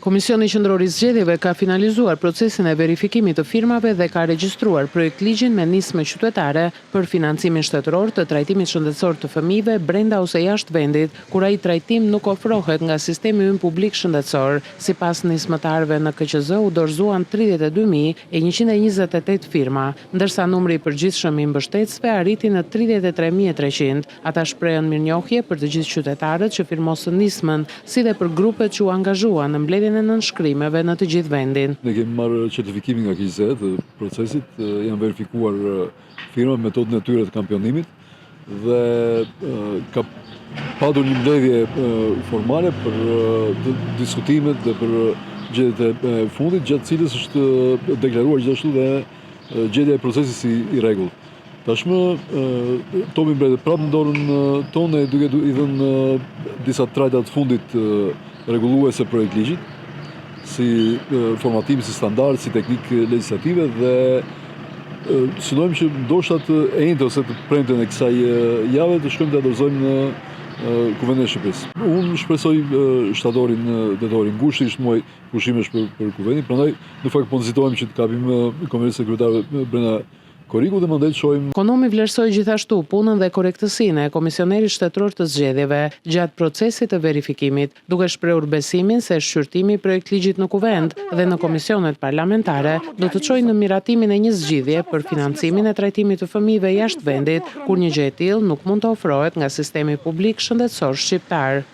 Komisioni Qendror I Zgjedhjeve ka finalizuar procesin e verifikimit të firmave dhe ka regjistruar projekt ligjin me nismë qytetare për financimin shtetëror të trajtimit shëndetësor të fëmijëve brenda ose jashtë vendit, kur ai trajtim nuk ofrohet nga sistemi ynë publik shëndetësor. Sipas nismëtarëve në KQZ u dorëzuan 32.128 firma, ndërsa numri I përgjithshëm I mbështetësve arriti në 33.300. Ata shprehen mirënjohje për të gjithë qytetarët që firmosën nismën, si dhe për grupet që u angazhuan në mbledhjen e nënshkrimeve në të gjithë vendin. Ne kemi marrë certifikimin nga KQZ të procesit, janë verifikuar firma me metodën e tyre të kampionimit dhe ka padur një mbledhje formale për diskutimet dhe për gjetjet e fundit, gjatë cilës është deklaruar gjithashtu dhe gjetja e procesit si I rregullt. Tashmë topi mbledhet prapë në dorën tonë duke I dhënë disa trajta të fundit rregulluese projekt ligjit, si formatimi, si standard, si teknikë legjislative dhe synojmë që ndoshta të enjte ose të premten e kësaj jave të shkojmë të dorëzojmë në Kuvendin e Shqipërisë. Unë shpresoj shtatorin tetori ngushtë ishte muaj pushimesh për Kuvendin, prandaj në fakt po nxitojmë që të kapim konferencë sekretarëve brenda Koriku dhe mandej shojmë. Konomi vlerësoi gjithashtu punën dhe korrektësinë e Komisionerit Shtetëror të Zgjedhjeve gjatë procesit të verifikimit, duke shprehur besimin se shqyrtimi I projekt ligjit në Kuvend dhe në komisionet parlamentare do të çojë në miratimin e një zgjidhje për financimin e trajtimit të fëmijëve jashtë vendit, kur një gjë e tillë nuk mund të ofrohet nga sistemi publik shëndetësor shqiptar.